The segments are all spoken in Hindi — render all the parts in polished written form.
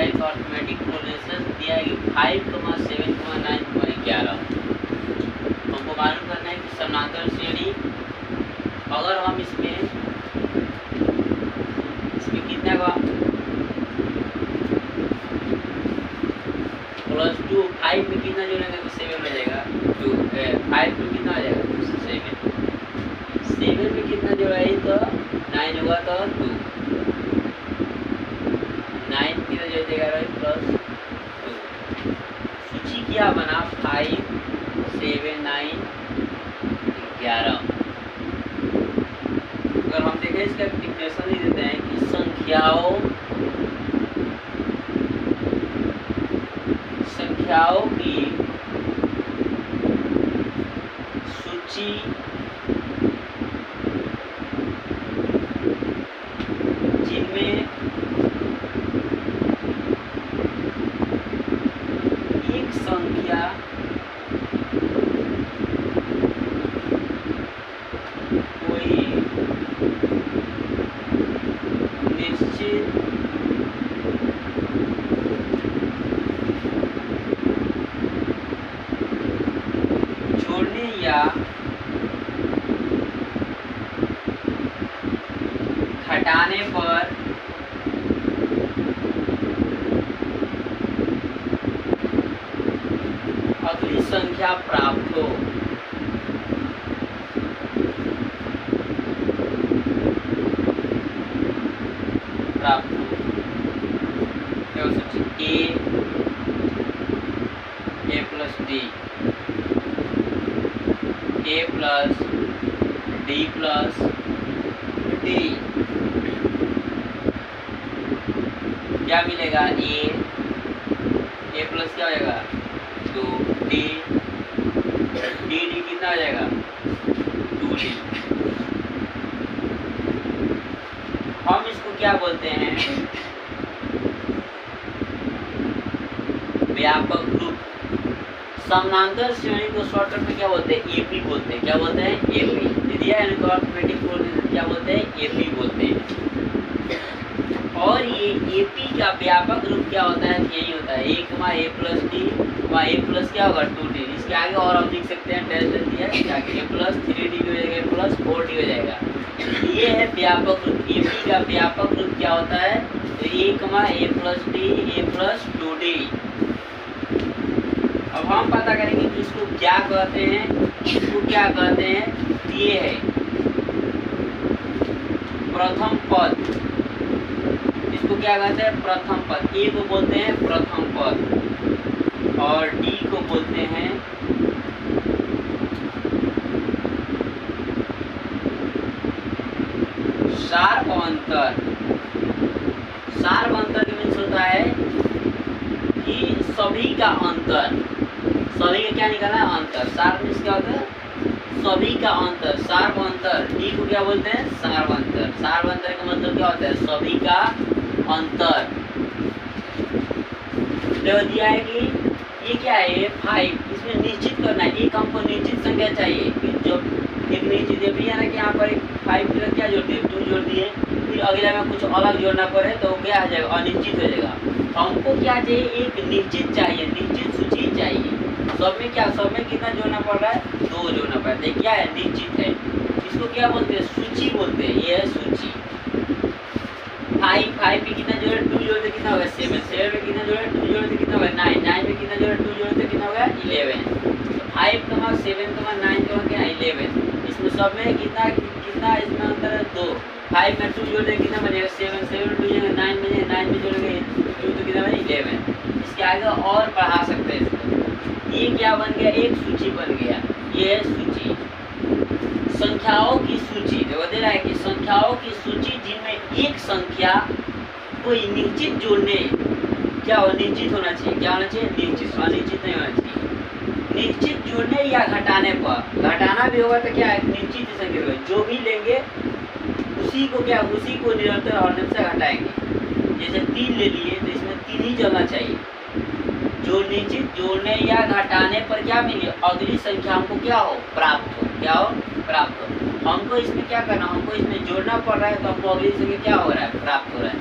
है तो अर्थमेटिक प्रोग्रेशन दिया है कि 5, 7, 9, 11। हमको मालूम करना है कि समानांतर श्रेणी अगर हम इसमें कितना का +2 5 में कितना जोड़ेंगे तो 7 में जाएगा। 5 में कितना आ जाएगा 7 में कितना जोड़ाएंगे तो 9 होगा तो 2 9 कितना जोड़ देगा +2। सूची क्या बना 5, 7, 9, 11। अगर हम देखें इसका डिफिनेशन ही देते हैं कि संख्याओं की सूची जिनमें एक संख्या कोई निश्चित जोड़ने या घटाने पर अगली संख्या प्राप्त हो। क्या हो सकती है a plus d, a plus d plus d। क्या मिलेगा a प्लस क्या हो जाएगा 2d, d कितना हो जाएगा 2d। हम इसको क्या बोलते हैं व्यापक रूप। समानांतर श्रेणी को शॉर्टकट में क्या बोलते हैं एपी बोलते हैं। क्या बोलते हैं एपी। दिया है इनको अर्थमेटिक क्या बोलते हैं एपी बोलते हैं। और ये एपी का व्यापक रूप क्या होता है यही होता है a, a plus d, a plus क्या होगा 2d। इसके आगे और हम लिख सकते हैं डैश दे दिया है आगे a plus 3d हो जाएगा a plus 4d हो जाएगा। ये है व्यापक रूप। एपी का व्यापक रूप क्या होता है तो a, a plus d, a plus 2d। अब हम पता करेंगे कि इसको क्या कहते हैं। इसको क्या कहते हैं ये है प्रथम पद। इसको क्या कहते हैं प्रथम पद। ए को बोलते हैं प्रथम पद और डी को बोलते हैं सार्वंतर। सार्वंतर का मीन्स होता है कि सभी का अंतर। सभी का क्या निकालना है अंतर। सार मीन्स क्या होता है सभी का अंतर। सार्वंतर। डी को क्या बोलते हैं सार्वंतर। सार्वंतर का मतलब क्या होता है सभी का अंतर। तो दिया है कि ये क्या है 5। इसमें निश्चित करना है एक हमको निश्चित संख्या चाहिए। जो एक निश्चित भी है ना कि यहाँ पर 5 की क्या जोड़ दिए 2 जोड़ दिए फिर अगला में कुछ अलग जोड़ना पड़े तो क्या आ जाएगा अनिश्चित हो जाएगा। हमको क्या चाहिए एक निश्चित चाहिए निश्चित सूची चाहिए। सब में क्या सब में कितना जोड़ना पड़ रहा है 2 जोड़ना पड़ रहा है। क्या है निश्चित है। इसको क्या बोलते हैं सूची बोलते हैं। ये है सूची। 5 में कितना जोड़े 2 जोड़ते कितना होगा 7 में कितना जोड़े 2 जोड़ते कितना होगा 9 में कितना जोड़े 2 जोड़ते कितना होगा 11। 5, 7, 9 क्या 11। इसमें सब में कितना कितना इसमें अंतर है 2। 5 में 2 जोड़े कितना बनेगा 7 में 2 जोड़ेंगे 9 बनेगा 9 में जोड़ेंगे 2 तो कितना बनेगा 11। इसके आगे और बढ़ा सकते हैं इसको। ये क्या बन गया एक सूची बन गया। ये है सूची। संख्याओं की सूची देखो दे रहा है कि संख्याओं की सूची जिनमें एक संख्या कोई निश्चित जोड़ने क्या हो निश्चित होना चाहिए। क्या होना चाहिए निश्चित। अनिश्चित नहीं होना चाहिए। निश्चित जोड़ने या घटाने पर घटाना भी होगा तो क्या है निश्चित संख्या होगा। जो भी लेंगे उसी को निरंतर हमेशा घटाएंगे। जैसे 3 ले लिए तो इसमें 3 ही चलना चाहिए। जो निश्चित जोड़ने या घटाने पर क्या मिले अगली संख्या हमको क्या हो प्राप्त हो। क्या हो प्राप्त हो। हमको इसमें क्या करना, हमको इसमें जोड़ना पड़ रहा है, तो हमको अगली संख्या क्या हो रहा है, प्राप्त हो रहा है।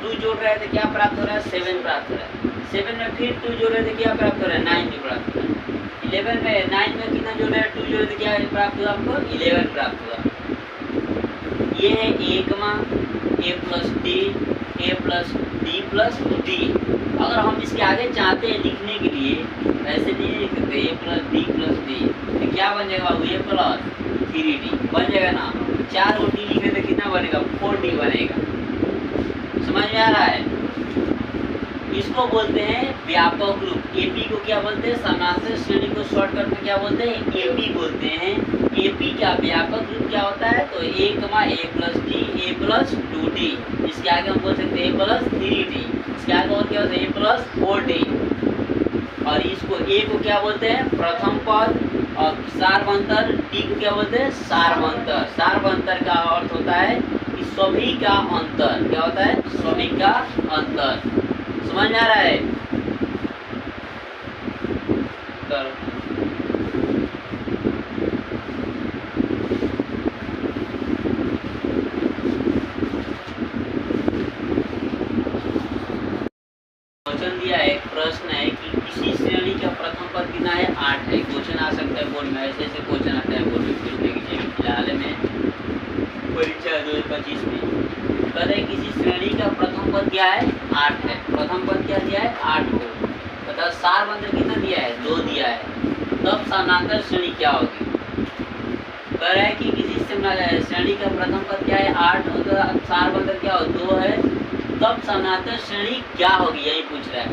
2 जोड़ रहे थे, क्या प्राप्त हो रहा है, 7 प्राप्त हो रहा है। 7 में फिर 2 जोड़ रहे थे, क्या प्राप्त हो रहा है, 9 प्राप्त हो रहा है। 11 में 9 में कितना जोड़ रहे हैं, 2 जोड़ रहे थे, क्या प्राप्त हुआ हमको, 11 प्राप्त हुआ। ये है a plus D, a plus D plus D. अगर हम इसके आगे चाहते हैं लिखने के लिए, ऐसे नहीं लिख सकते a plus D plus D, तो क्या बन जाएगा, a प्लस 3d बन जाएगा ना। 4 को डी लिखे तो कितना बनेगा, 4d बनेगा। समझ में आ रहा है। इसको बोलते हैं व्यापक रूप। एपी को क्या बोलते हैं, समानांतर श्रेणी को शॉर्टकट में क्या बोलते हैं, एपी बोलते हैं। एपी का व्यापक रूप क्या होता है, तो a plus D, a plus 2d। इसके आगे हम बोल सकते हैं a प्लस 3d। इसके आगे और क्या होता है, a प्लस 4d। और इसको a को क्या बोलते हैं, प्रथम पद, और सारवंतर डी को क्या बोलते हैं, सारवंतर। सारवंतर का अर्थ होता है कि सभी का अंतर। क्या होता है, सभी का अंतर। समझ में आ रहा है। क्वेश्चन दिया है, प्रश्न है कि किसी श्रेणी का प्रथम पद कितना है, 8 है। क्वेश्चन आ सकता है बोर्ड में, ऐसे ऐसे क्वेश्चन आता है बोर्ड में। फिलहाल में परीक्षा 2025 में कहते हैं किसी श्रेणी का प्रथम पद क्या है, 8 है। प्रथम पद क्या दिया है, 8 को। बता सारवंतर कितना दिया है, 2 दिया है। तब समानांतर श्रेणी क्या होगी। कह रहा है कि किसी श्रेणी का प्रथम पद क्या है, 8 हो, तो सारवंतर क्या हो, 2 है। तब समानांतर श्रेणी क्या होगी, यही पूछ रहा है।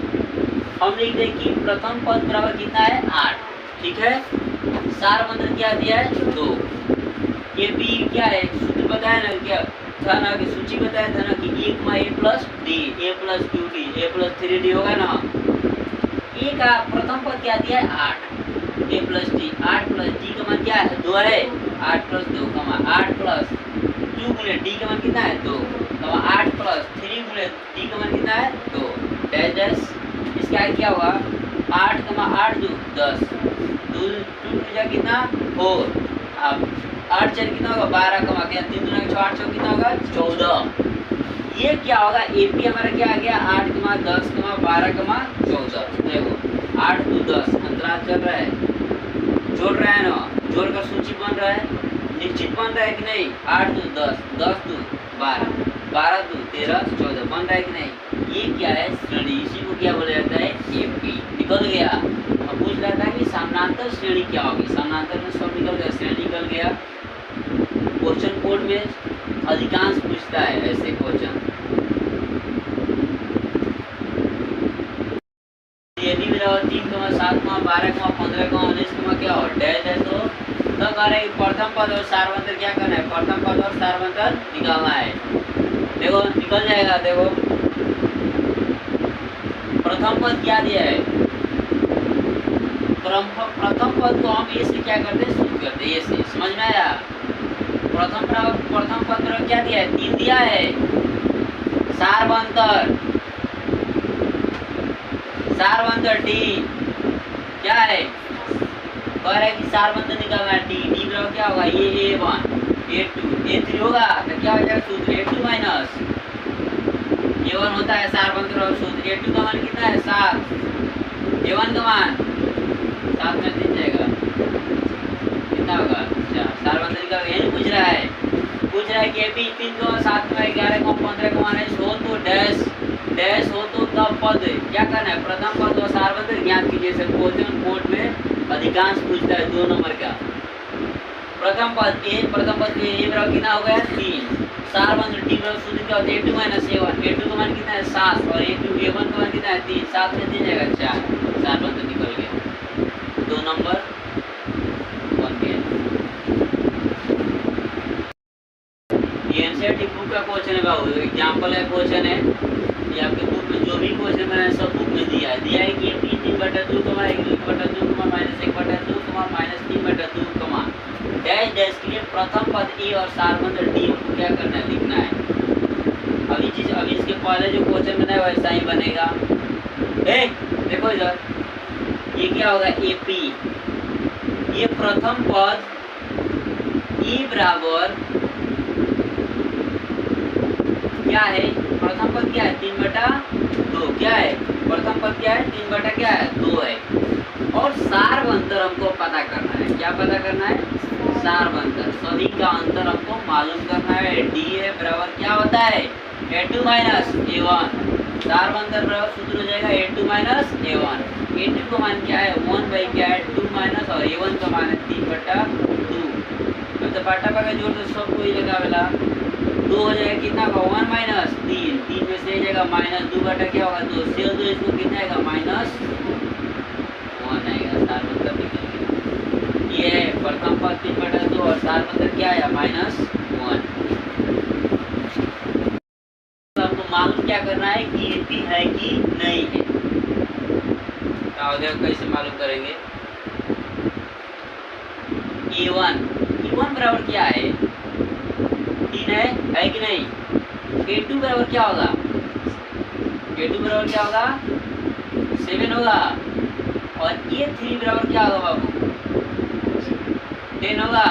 हम लिख दें कि प्रथम पद बराबर कितना है, 8। ठीक है। सारवंतर क्या दिया है, 2। ये बी क्या है, सूत्र बताया ना, क्या था ना कि सूची बताया था ना कि a plus D, a plus 2d, a plus 3d होगा ना। ए का प्रथम पद क्या दिया है, 8, a plus D. 8 plus D का मान क्या है, 2 है। 8 प्लस 2 का मान 8 प्लस 2 गुणे डी का मान कितना है, 2। 8 प्लस 3 गुणे डी का मान कितना है, 2 डैश डैश। इसके आगे क्या होगा, 8 का मान 8 जो 10, 2 कितना 4। अब 8 4 कितना होगा, 12 का मान 3 दूना 6, 8 6 कितना होगा, 14। ये क्या होगा, एपी हमारा क्या आ गया, 8 का मान 10 का मान 12 का मान 14। देखो 8 2 10 अंतराल चल रहा है, जोड़ रहा है ना, जोड़कर सूची बन रहा है, निश्चित बन रहा है कि नहीं। 8 2 10, 10 2 12, 12 2 13 14 बन रहा है कि नहीं। ये क्या है, श्रेणी। इसी को क्या बोला जाता है, एपी। निकल गया। अब पूछ रहा था कि समानांतर श्रेणी क्या होगी। समानांतर में सब निकल गया, श्रेणी निकल गया। क्वेश्चन बोर्ड में अधिकांश पूछता है ऐसे क्वेश्चन। ये भी मेरा 3, 7, 12, 15, 19 क्या हो डैश है। तो कह रहे हैं प्रथम पद और सारवंतर क्या करना है, प्रथम पद और सारवंतर निकालना है। देखो निकल जाएगा। देखो प्रथम पद क्या दिया है, प्रथम पद को हम ये से क्या करते हैं, शुरू करते हैं ये से। समझ में आया। प्रथम पद पर क्या दिया है, 3 दिया है। सारवंतर डी क्या है, कह रहा है कि सारवंतर निकालना है। डी बराबर क्या होगा, ये a1 a2 a3 होगा। तो क्या हो जाएगा सूत्र, a2 माइनस a1 होता है सारवंतर और सूत्र। a2 का मान कितना है, 7। a1 का मान 7 में दिख जाएगा, कितना होगा। अच्छा सारवंतर निकाल, यही पूछ रहा है। पूछ रहा है कि एपी 3 को 7 को 11 को 15 को मान हो तो डैश डैश हो तो तब पद क्या करना है, प्रथम पद और सारवंतर ज्ञात कीजिए। सब क्वेश्चन बोर्ड में अधिकांश पूछता है 2 नंबर का। प्रथम पद ए बराबर कितना हो गया, 3। सारवंतर डी बराबर सूत्र क्या होता है, a2 माइनस a1। a2 का मान कितना है, 7 और a1 का मान कितना है, 3। 7 में दे जाएगा 4। सारवंतर निकल गया, 2 नंबर बन गया। ये एनसीईआरटी बुक का क्वेश्चन है बाबू, एग्जाम्पल है क्वेश्चन है। ये आपके बुक में जो भी क्वेश्चन मैंने सब बुक में दिया है कि 3/2 कमा 1/2 कमा -1/2 कमा -3/2 कमा डैश डैश के लिए प्रथम पद ए और सारवंतर डी को क्या करना है, लिखना है। अभी इसके पहले जो क्वेश्चन बना है वैसा ही बनेगा। देखो इधर ये क्या होगा, एपी। ये प्रथम पद ई बराबर क्या है, प्रथम पद क्या है 3/2, क्या है प्रथम पद क्या है 3 क्या है 2 है। और सार अंतर हमको पता करना है, क्या पता करना है, सार अंतर, सभी का अंतर हमको मालूम करना है। डी ए बराबर क्या होता है A2 माइनस A1, सार अंतर बराबर सूत्र हो जाएगा A2 माइनस A1। A2 का मान क्या है 1 बाई क्या है 2 माइनस, और A1 का मान है 3/2। मतलब पाटा पाका जोड़ तो सब कोई लगा वाला 2 हो जाएगा, कितना का 1 माइनस 3, 3 में से जाएगा माइनस 2 बटा क्या होगा 2, से 2 इसको कितना आएगा माइनस 1 आएगा, सार अंतर निकल गया। ये है प्रथम पद 3/2 और सार अंतर क्या आया -1। तो हमको मालूम क्या करना है कि AP है कि नहीं है। कैसे मालूम करेंगे, A1 बराबर क्या है 3 है कि नहीं। A2 बराबर क्या होगा, A2 बराबर क्या होगा 7 होगा। और A3 बराबर क्या होगा बाबू 10 होगा।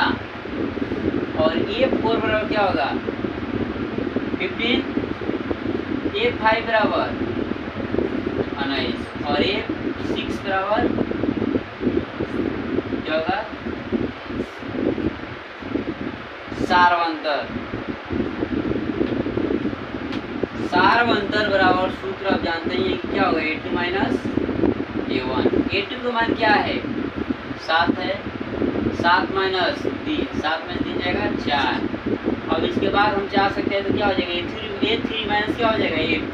और A4 बराबर क्या होगा 15, A5 बराबर 19 और A6 बराबर क्या होगा सारवंतर। सारवंतर बराबर सूत्र आप जानते हैं कि क्या होगा A2 माइनस A1। A2 का मान क्या है 7 है, 7 माइनस 3, 7 में 3 जाएगा 4। अब इसके बाद हम चाह सकते हैं तो क्या हो जाएगा A3 माइनस क्या हो जाएगा A2,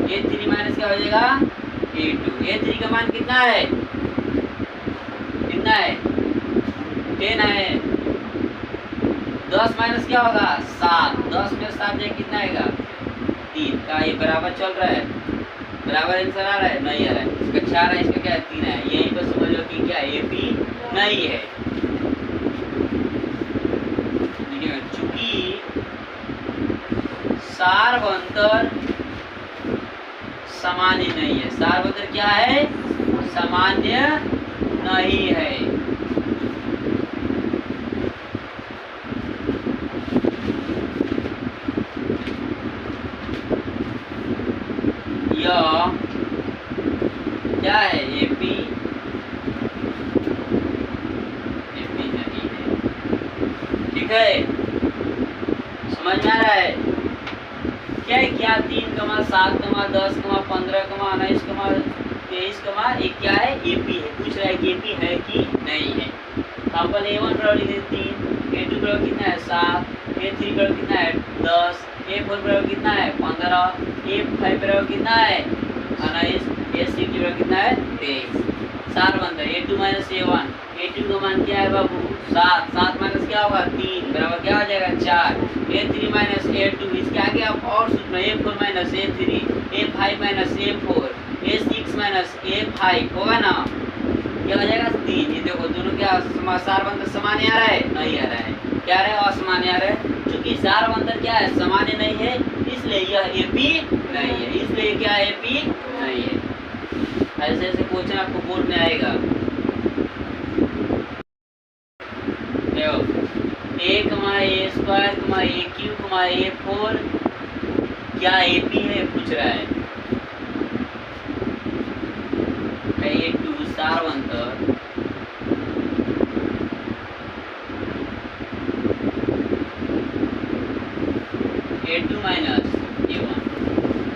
A3 माइनस क्या हो जाएगा A2। A3 का मान कितना है 10 है। 10 माइनस क्या होगा 7, 10 में 7 जाए कितना आएगा 3 का। ये बराबर चल रहा है, बराबर आंसर आ रहा है नहीं आ रहा है, इसका 4 है इसका क्या है 3 है। यहीं पर समझ लो कि क्या AP नहीं है। चूंकि सारवंतर सामान्य नहीं है, सारवंतर क्या है सामान्य नहीं है। यह क्या है AP नहीं है, ठीक है समझ में आ रहा है क्या है क्या 3, 7, 10, 15, 19, 23, एक क्या है AP है। पूछ रहा है कि AP है कि नहीं है। तो हम पहले A1 बराबर लिख देते 3, A2 बराबर कितना है 7, A3 बराबर कितना है 10, A4 बराबर कितना है 15, A5 बराबर कितना है 19, A6 बराबर कितना है 23। सारवंतर A2 माइनस A1, A2 का मान क्या है बाबू 7, 7 माइनस क्या होगा 3 बराबर क्या हो जाएगा 4। A3 माइनस A2, इसके आगे आप और सूत्र A4 minus A3, A5 minus A4, A6 minus A5 होगा ना, क्या हो जाएगा 3। ये देखो दोनों क्या सारवंतर समान आ रहा है नहीं आ रहा है, क्या आ रहा है असमान आ रहा है। क्योंकि सारवंतर क्या है सामान्य नहीं है इसलिए यह AP नहीं है, इसलिए क्या AP नहीं है। ऐसे ऐसे क्वेश्चन आपको बोर्ड में आएगा। A स्क्वायर AQ A4 क्या AP है पूछ रहा है। A2 सारवंतर A2 minus A1,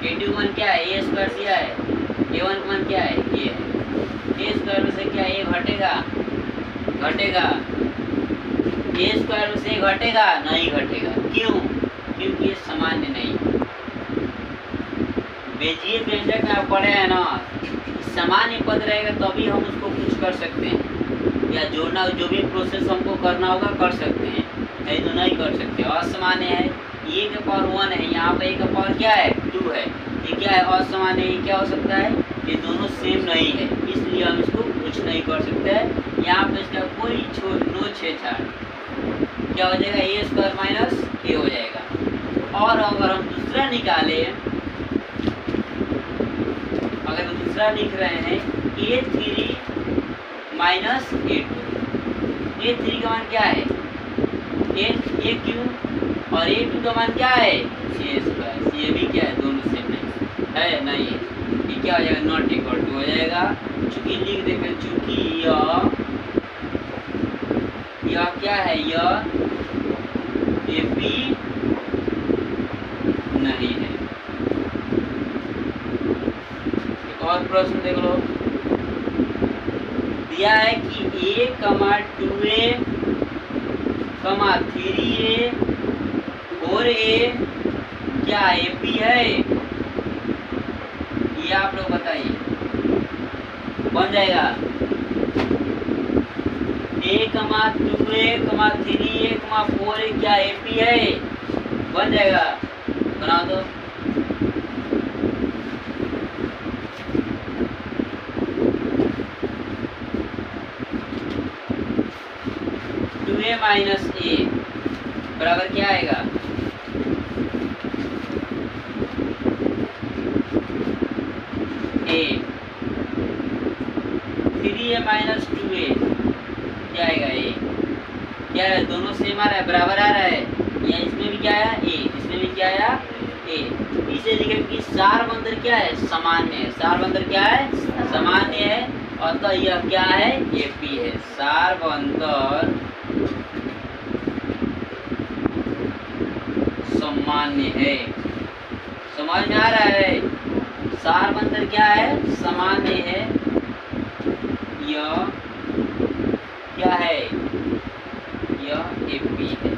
A2 मान क्या है A स्क्वायर दिया है, A1 मान क्या है A है। A स्क्वायर में से क्या A घटेगा A स्क्वायर में से घटेगा नहीं घटेगा, क्यों क्योंकि ये सामान्य नहीं। बेजीय व्यंजक में आप पढ़े हैं ना, सामान्य पद रहेगा तभी हम उसको कुछ कर सकते हैं या जोड़ना जो भी प्रोसेस हमको करना होगा कर सकते हैं, नहीं तो नहीं कर सकते। असामान्य है A का पावर 1 है, यहाँ पे A का पावर क्या है 2 है, ये क्या है असामान्य। ये क्या हो सकता है ये दोनों सेम नहीं है इसलिए हम इसको कुछ नहीं कर सकते हैं। यहाँ पे इसका कोई नो छेड़छाड़, क्या हो जाएगा A स्क्वायर माइनस A हो जाएगा। और अगर हम दूसरा निकाले, अगर हम दूसरा लिख रहे हैं A3 माइनस A2, A3 का मान क्या है ए क्यू और ए टू का मान क्या है सी स्क्वायर, ये भी क्या है दोनों सेम है नहीं, ये क्या हो जाएगा नॉट इक्वल टू हो जाएगा, चूंकि लिख देंगे चूंकि यह क्या है यह ए पी नहीं है। एक और प्रश्न देख लो, दिया है कि a, 2a, 3a, 4a क्या AP है, ये आप लोग बताइए। बन जाएगा a, 2a, 3a, 4a क्या AP है, बन जाएगा, बना दो। a माइनस ए बराबर क्या आएगा, ए 3a माइनस 2a क्या आएगा ए, क्या है दोनों सेम आ रहा है बराबर आ रहा है, या इसमें भी क्या आया ए, इसमें भी क्या आया ए। इसे लिखे कि सार बंदर क्या है सामान्य है, सार बंदर क्या है सामान्य है, अतः यह क्या है एपी है, सार बंदर सामान्य है। समझ में आ रहा है, सार बंदर क्या है सामान्य है, यह क्या है यह एपी है।